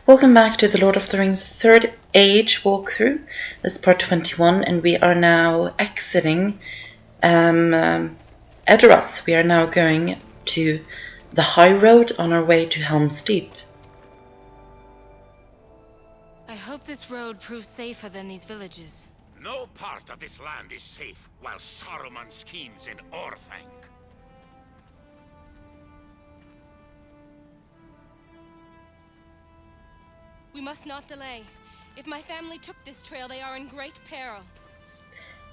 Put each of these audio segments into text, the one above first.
Welcome back to the Lord of the Rings Third Age walkthrough. This is part 21 and we are now exiting Edoras. We are now going to the high road on our way to Helm's Deep. I hope this road proves safer than these villages. No part of this land is safe while Saruman schemes in Orthanc. We must not delay. If my family took this trail, they are in great peril.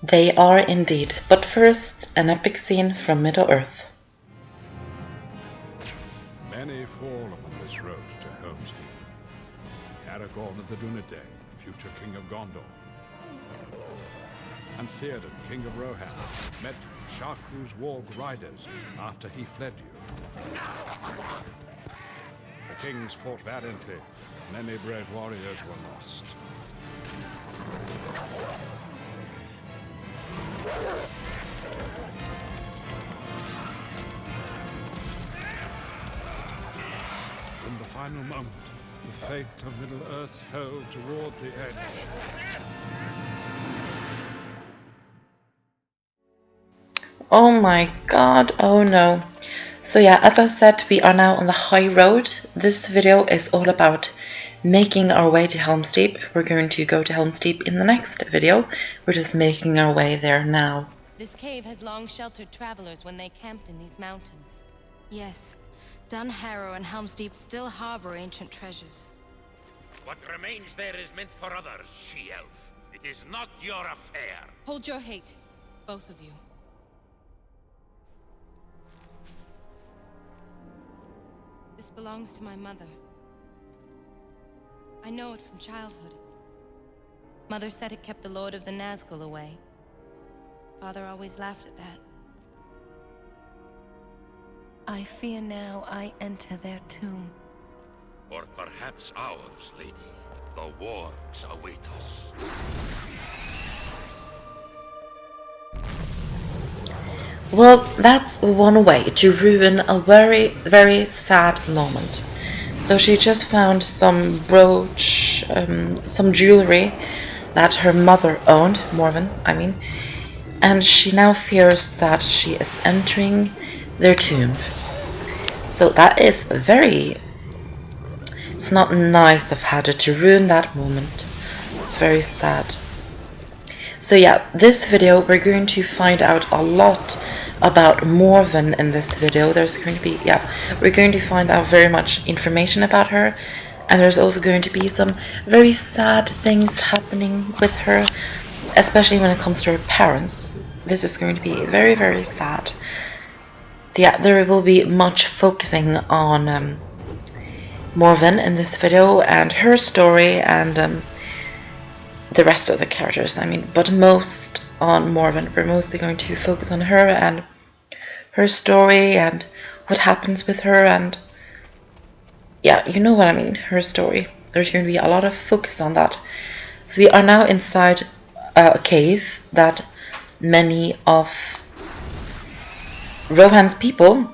They are indeed, but first, an epic scene from Middle-earth. Many fall upon this road to Helm's Deep. Aragorn of the Dunedain, future King of Gondor, and Theoden, King of Rohan, met Sharku's warg riders after he fled you. The kings fought valiantly. Many brave warriors were lost. In the final moment, the fate of Middle-earth hurled toward the edge. Oh my god, oh no. So yeah, as I said, we are now on the high road. This video is all about making our way to Helm's Deep. We're going to go to Helm's Deep in the next video. We're just making our way there now. This cave has long sheltered travelers when they camped in these mountains. Yes, Dun Harrow and Helm's Deep still harbor ancient treasures. What remains there is meant for others, she-elf. It is not your affair. Hold your hate, both of you. This belongs to my mother. I know it from childhood. Mother said it kept the Lord of the Nazgul away. Father always laughed at that. I fear now I enter their tomb. Or perhaps ours, lady. The wargs await us. Well, that's one way to ruin a very, very sad moment. So she just found some brooch, some jewelry that her mother owned, Morven, I mean, and she now fears that she is entering their tomb. So that is it's not nice of Hadda to ruin that moment. It's very sad. So yeah, this video we're going to find out a lot about Morven in this video. There's going to be, we're going to find out very much information about her, and there's also going to be some very sad things happening with her, especially when it comes to her parents. This is going to be very, very sad. So yeah, there will be much focusing on Morven in this video and her story and the rest of the characters, I mean, but most on Morven. We're mostly going to focus on her and her story and what happens with her, and yeah, you know what I mean, her story. There's going to be a lot of focus on that. So we are now inside a cave that many of Rohan's people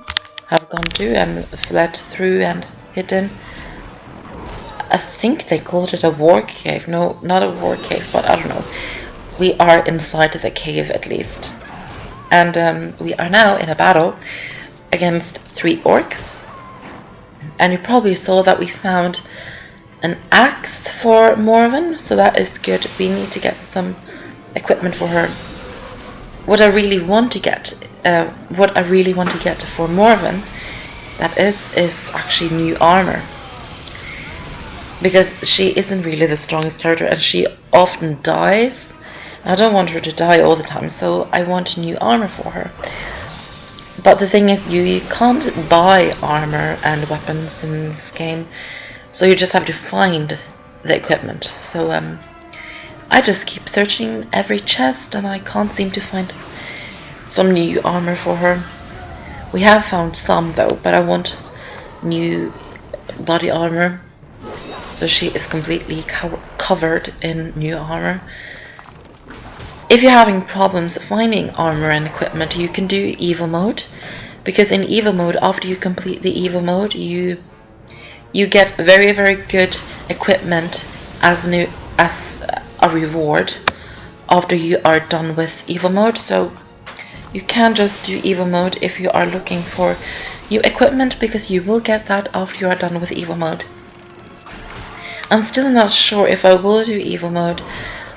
have gone to and fled through and hidden. I think they called it a war cave. No, not a war cave, but I don't know. We are inside the cave at least. And we are now in a battle against 3 orcs. And you probably saw that we found an axe for Morven, so that is good. We need to get some equipment for her. What I really want to get for Morven, that is actually new armor. Because she isn't really the strongest character and she often dies. I don't want her to die all the time, so I want new armor for her. But the thing is, you can't buy armor and weapons in this game, so you just have to find the equipment. So I just keep searching every chest and I can't seem to find some new armor for her. We have found some though, but I want new body armor. So she is completely covered in new armor. If you're having problems finding armor and equipment, you can do evil mode. Because in evil mode, after you complete the evil mode, you you get very, very good equipment as a reward after you are done with Evo mode. So you can't just do Evo mode if you are looking for new equipment, because you will get that after you are done with Evo mode. I'm still not sure if I will do Evo mode.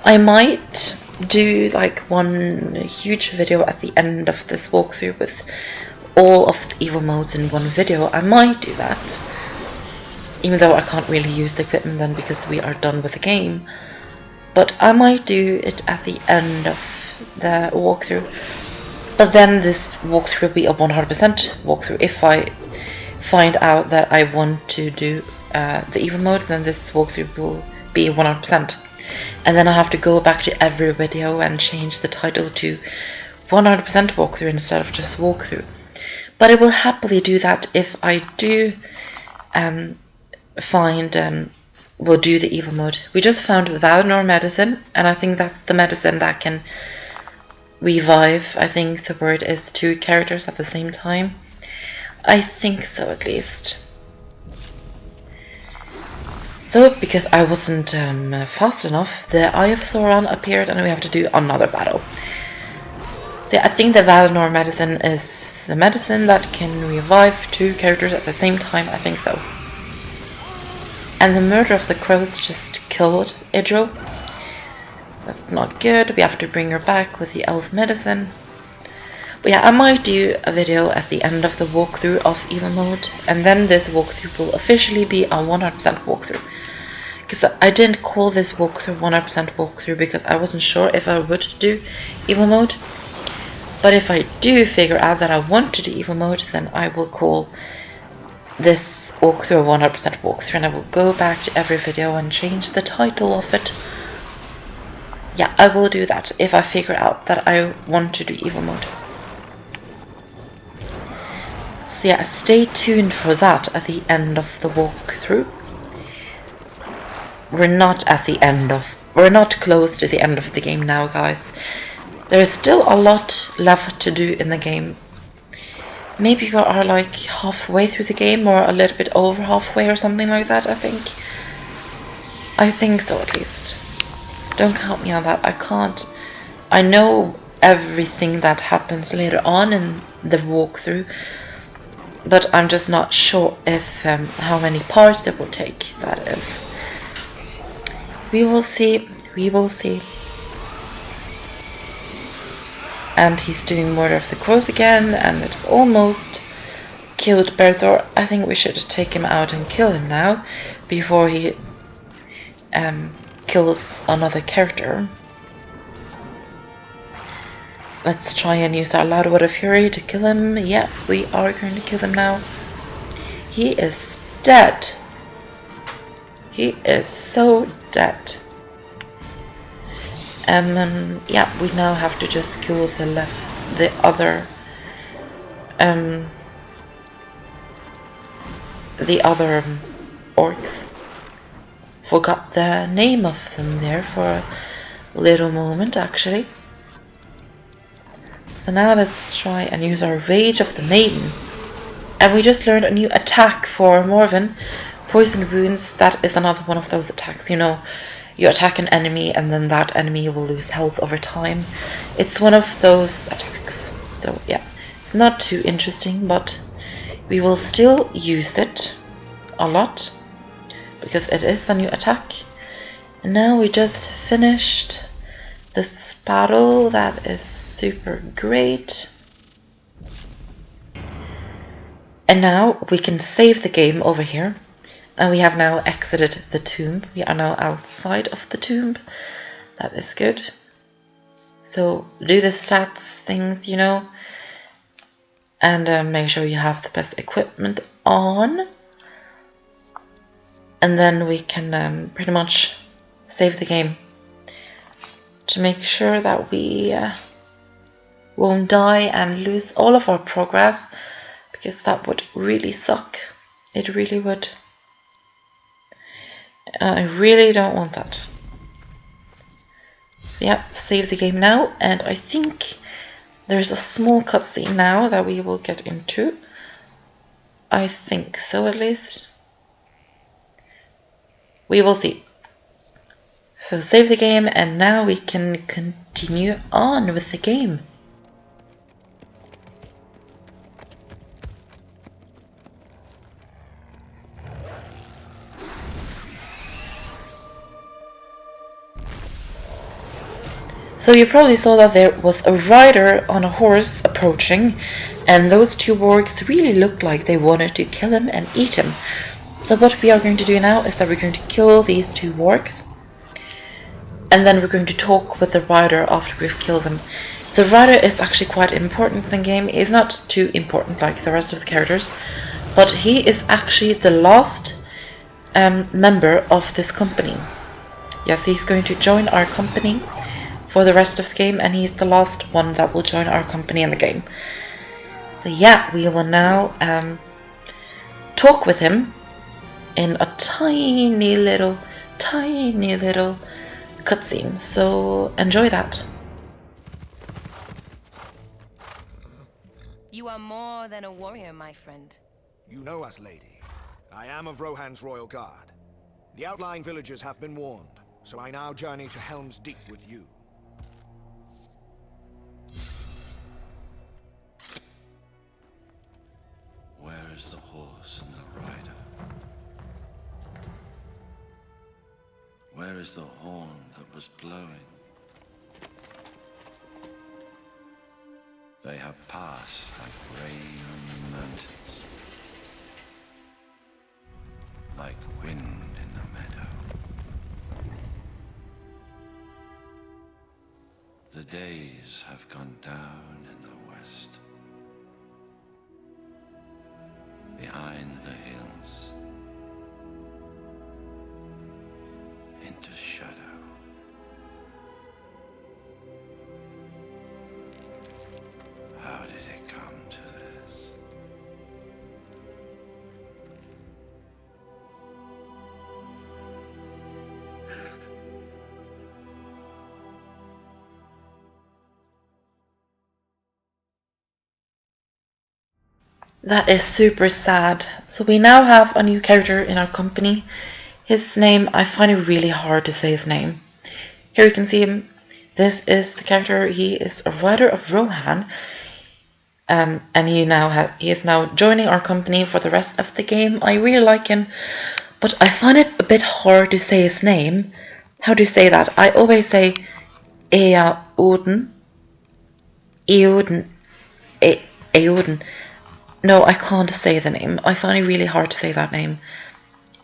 I might do like one huge video at the end of this walkthrough with all of the Evo modes in one video. I might do that, even though I can't really use the equipment then because we are done with the game. But I might do it at the end of the walkthrough. But then this walkthrough will be a 100% walkthrough. If I find out that I want to do the Evo mode, then this walkthrough will be 100%. And then I have to go back to every video and change the title to 100% walkthrough instead of just walkthrough. But I will happily do that if I do we'll do the Evo mode. We just found Valinor medicine, and I think that's the medicine that can revive, I think the word is, 2 characters at the same time. I think so, at least. So, because I wasn't fast enough, the Eye of Sauron appeared and we have to do another battle. So yeah, I think the Valinor medicine is the medicine that can revive 2 characters at the same time, I think so. And the Murder of the Crows just killed Idril. That's not good. We have to bring her back with the elf medicine. But yeah, I might do a video at the end of the walkthrough of Evo mode, and then this walkthrough will officially be a 100% walkthrough. Because I didn't call this walkthrough 100% walkthrough because I wasn't sure if I would do Evo mode. But if I do figure out that I want to do Evo mode, then I will call this walkthrough a 100% walkthrough, and I will go back to every video and change the title of it. Yeah, I will do that if I figure out that I want to do Evo mode. So yeah, stay tuned for that at the end of the walkthrough. We're not close to the end of the game now, guys. There is still a lot left to do in the game. Maybe we are like halfway through the game, or a little bit over halfway or something like that, I think. I think so, at least. Don't count me on that, I can't. I know everything that happens later on in the walkthrough, but I'm just not sure if how many parts it will take, that is. We will see, we will see. And he's doing Murder of the Crows again, and it almost killed Berthor. I think we should take him out and kill him now, before he kills another character. Let's try and use our Loud Word of Fury to kill him. Yeah, we are going to kill him now. He is dead. He is so dead. And then, yeah, we now have to just kill the other orcs. Forgot the name of them there for a little moment, actually. So now let's try and use our Rage of the Maiden. And we just learned a new attack for Morven. Poison Wounds, that is another one of those attacks, you know. You attack an enemy and then that enemy will lose health over time. It's one of those attacks. So yeah, it's not too interesting, but we will still use it a lot because it is a new attack. And now we just finished this battle. That is super great. And now we can save the game over here. And we have now exited the tomb. We are now outside of the tomb. That is good. So do the stats things, you know. And make sure you have the best equipment on. And then we can pretty much save the game. To make sure that we won't die and lose all of our progress. Because that would really suck. It really would. I really don't want that. So yeah, save the game now, and I think there's a small cutscene now that we will get into. I think so, at least. We will see. So save the game, and now we can continue on with the game. So you probably saw that there was a rider on a horse approaching, and those two wargs really looked like they wanted to kill him and eat him. So what we are going to do now is that we're going to kill these two wargs, and then we're going to talk with the rider after we've killed them. The rider is actually quite important in the game. He's not too important like the rest of the characters, but he is actually the last member of this company. Yes, he's going to join our company for the rest of the game, and he's the last one that will join our company in the game. So yeah, we will now talk with him in a tiny little cutscene. So enjoy that. You are more than a warrior, my friend. You know us, lady. I am of Rohan's royal guard. The outlying villagers have been warned, so I now journey to Helm's Deep with you. Where is the horse and the rider? Where is the horn that was blowing? They have passed like rain on the mountains, like wind in the meadow. The days have gone down in the west, behind the hills, into shadow. How did it come to this? That is super sad. So we now have a new character in our company. His name, I find it really hard to say his name. Here you can see him. This is the character. He is a rider of Rohan. And he is now joining our company for the rest of the game. I really like him, but I find it a bit hard to say his name. How do you say that? I always say Eoden. Eoden. No, I can't say the name. I find it really hard to say that name.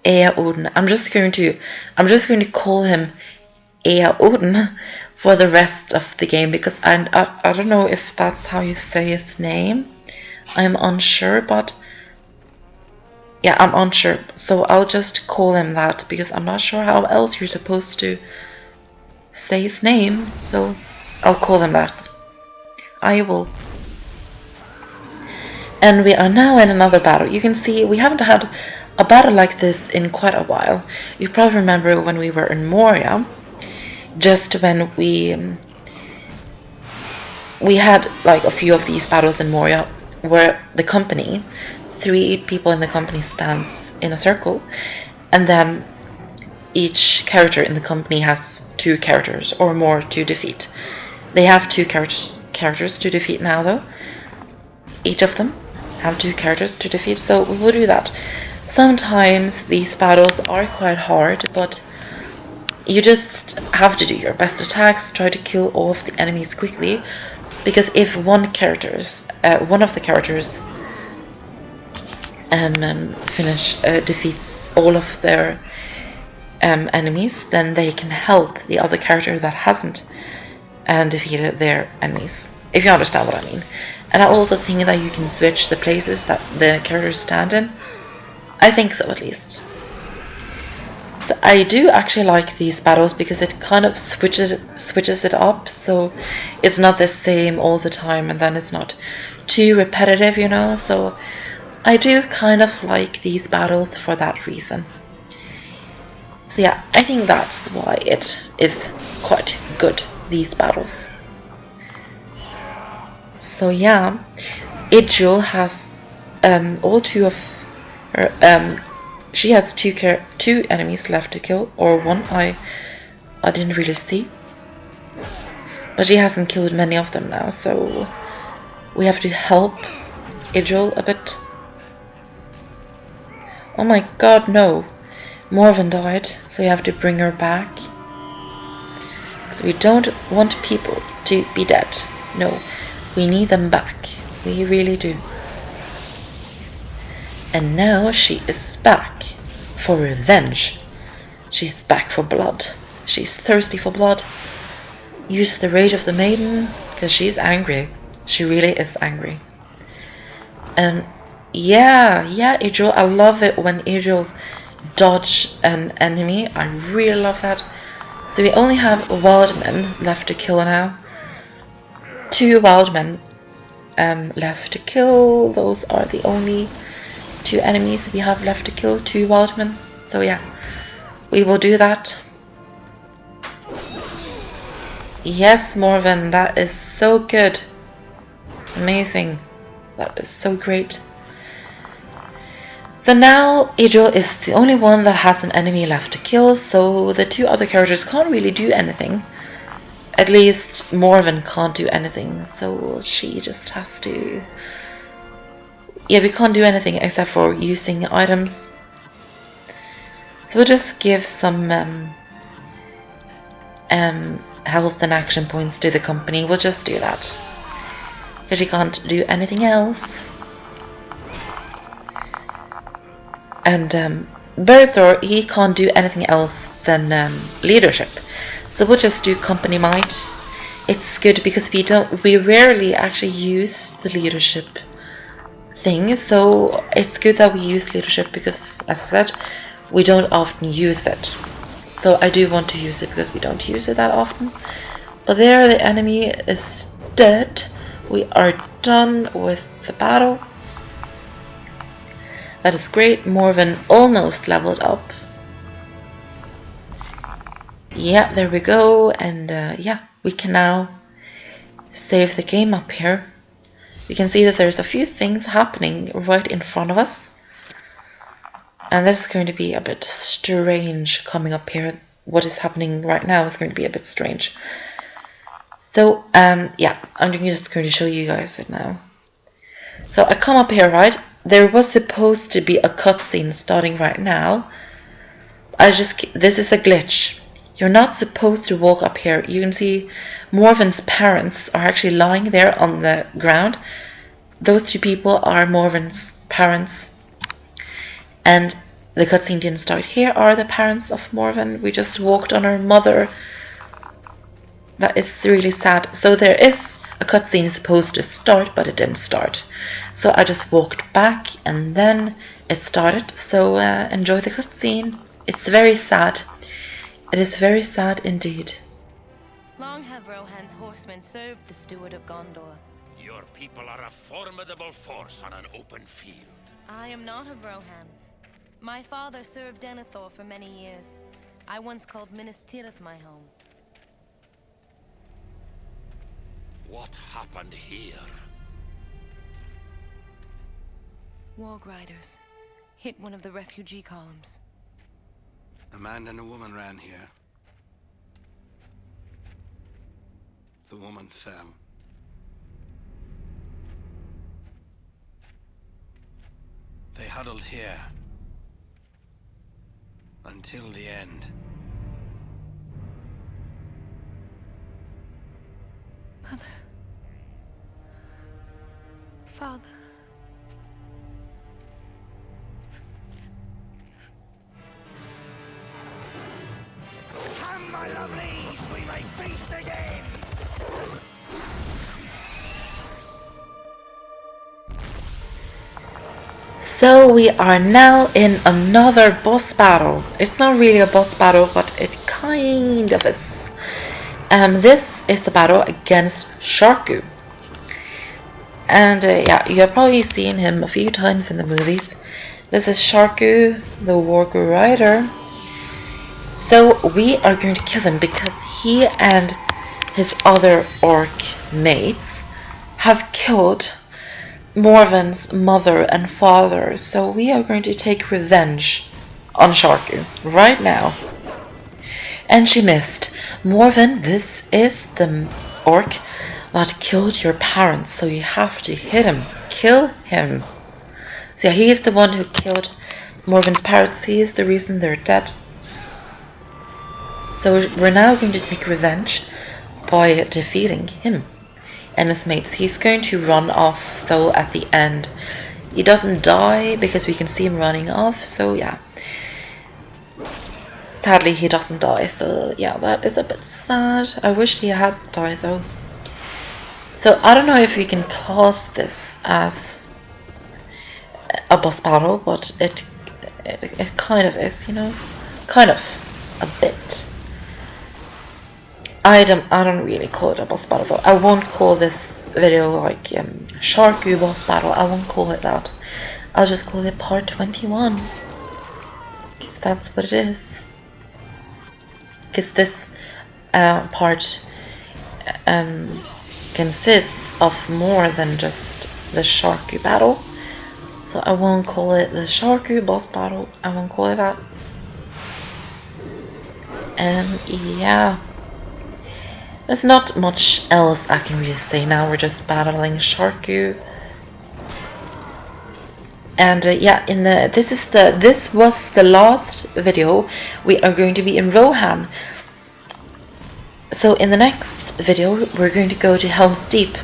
Eoden. I'm just going to call him Eoden for the rest of the game, because I don't know if that's how you say his name. I'm unsure, but yeah, I'm unsure. So I'll just call him that, because I'm not sure how else you're supposed to say his name. So I'll call him that. I will. And we are now in another battle. You can see we haven't had a battle like this in quite a while. You probably remember when we were in Moria, just when we had like a few of these battles in Moria, where the company, 3 people in the company stands in a circle, and then each character in the company has 2 characters or more to defeat. They have 2 characters to defeat now, though. Each of them have 2 characters to defeat, so we will do that. Sometimes these battles are quite hard, but you just have to do your best attacks, try to kill all of the enemies quickly, because if one of the characters defeats all of their enemies, then they can help the other character that hasn't defeated their enemies, if you understand what I mean. And I also think that you can switch the places that the characters stand in. I think so, at least. So I do actually like these battles because it kind of switches it up, so it's not the same all the time, and then it's not too repetitive, you know. So I do kind of like these battles for that reason. So yeah, I think that's why it is quite good, these battles. So yeah, Idjul has all 2 of her she has two enemies left to kill, or one. I didn't really see, but she hasn't killed many of them now, so we have to help Idril a bit. Oh my god, no! Morven died, so we have to bring her back. Because we don't want people to be dead. No, we need them back. We really do. And now she is back for revenge. She's back for blood. She's thirsty for blood. Use the rage of the maiden, because she's angry. She really is angry. And yeah, Idril, I love it when Idril dodge an enemy. I really love that. So we only have wildmen left to kill now. 2 wildmen left to kill. Those are the only 2 enemies we have left to kill. 2 wildmen. So yeah, we will do that. Yes, Morven, that is so good. Amazing. That is so great. So now Idril is the only one that has an enemy left to kill, so the 2 other characters can't really do anything. At least Morven can't do anything, so she just has to... Yeah, we can't do anything except for using items. So we'll just give some health and action points to the company. We'll just do that, because she can't do anything else. And Berthor, he can't do anything else than leadership. So we'll just do company might. It's good because we rarely actually use the leadership thing. So it's good that we use leadership because, as I said, we don't often use it. So I do want to use it because we don't use it that often. But there, the enemy is dead. We are done with the battle. That is great. Morven almost leveled up. Yeah, there we go. And yeah, we can now save the game up here. You can see that there's a few things happening right in front of us. And this is going to be a bit strange coming up here. What is happening right now is going to be a bit strange. So, yeah, I'm just going to show you guys it now. So I come up here, right? There was supposed to be a cutscene starting right now. This is a glitch. You're not supposed to walk up here. You can see Morven's parents are actually lying there on the ground. Those 2 people are Morven's parents. And the cutscene didn't start. Here are the parents of Morven. We just walked on her mother. That is really sad. So there is a cutscene supposed to start, but it didn't start. So I just walked back and then it started. So enjoy the cutscene. It's very sad. It is very sad indeed. Long have Rohan's horsemen served the steward of Gondor. Your people are a formidable force on an open field. I am not of Rohan. My father served Denethor for many years. I once called Minas Tirith my home. What happened here? Warg riders hit one of the refugee columns. A man and a woman ran here. The woman fell. They huddled here until the end. Mother. Father. Come, my lovelies, we may feast again! So we are now in another boss battle. It's not really a boss battle, but it kind of is. This is the battle against Sharku. And yeah, you have probably seen him a few times in the movies. This is Sharku, the warg rider. So we are going to kill him because he and his other orc mates have killed Morven's mother and father. So we are going to take revenge on Sharku right now. And she missed. Morven, this is the orc that killed your parents, so you have to hit him. Kill him. So yeah, he is the one who killed Morven's parents. He is the reason they're dead. So we're now going to take revenge by defeating him and his mates. He's going to run off though at the end. He doesn't die because we can see him running off, so yeah. Sadly he doesn't die, so yeah, that is a bit sad. I wish he had died though. So I don't know if we can class this as a boss battle, but it kind of is, you know, kind of a bit. I don't really call it a boss battle though. I won't call this video like Sharku boss battle. I won't call it that. I'll just call it part 21, because that's what it is. Because this part consists of more than just the Sharku battle. So I won't call it the Sharku boss battle. I won't call it that. And yeah, there's not much else I can really say now. We're just battling Sharku. And yeah, this was the last video. We are going to be in Rohan. So in the next video, we're going to go to Helm's Deep.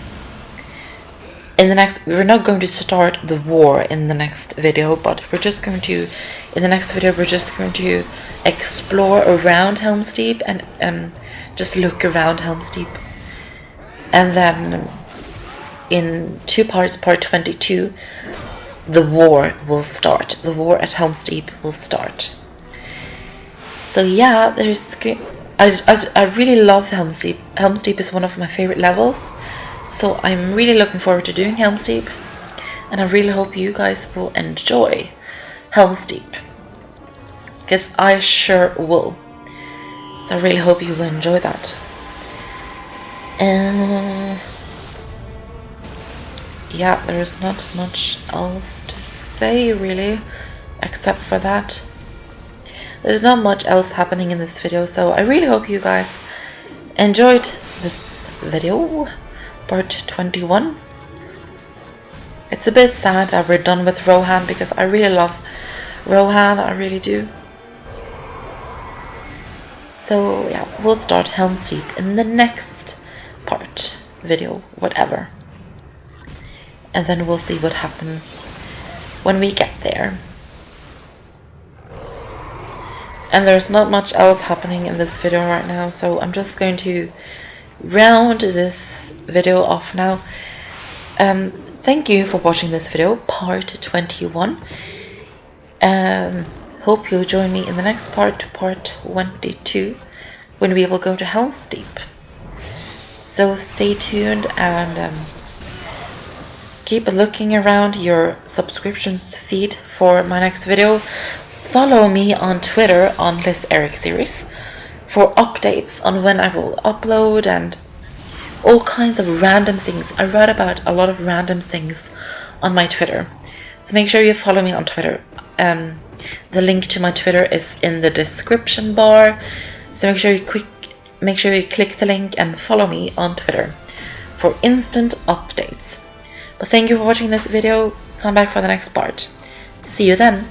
We're not going to start the war in the next video, but we're just going to, in the next video, we're just going to explore around Helm's Deep and just look around Helm's Deep. And then in 2 parts, part 22, the war will start. The war at Helm's Deep will start. So yeah, I really love Helm's Deep. Helm's Deep is one of my favorite levels. So I'm really looking forward to doing Helm's Deep. And I really hope you guys will enjoy Helm's Deep, because I sure will. So I really hope you will enjoy that. And yeah, there's not much else to say really, except for that. There's not much else happening in this video, so I really hope you guys enjoyed this video, part 21. It's a bit sad that we're done with Rohan, because I really love Rohan, I really do. So yeah, we'll start Helm's Deep in the next part, video, whatever. And then we'll see what happens when we get there. And there's not much else happening in this video right now, so I'm just going to round this video off now. Thank you for watching this video, part 21. Hope you'll join me in the next part, part 22, when we will go to Helm's Deep. So stay tuned and keep looking around your subscriptions feed for my next video. Follow me on Twitter on LizAndErikSeries for updates on when I will upload and all kinds of random things. I write about a lot of random things on my Twitter, so make sure you follow me on Twitter. The link to my Twitter is in the description bar, so make sure you click the link and follow me on Twitter for instant updates. But thank you for watching this video. Come back for the next part. See you then.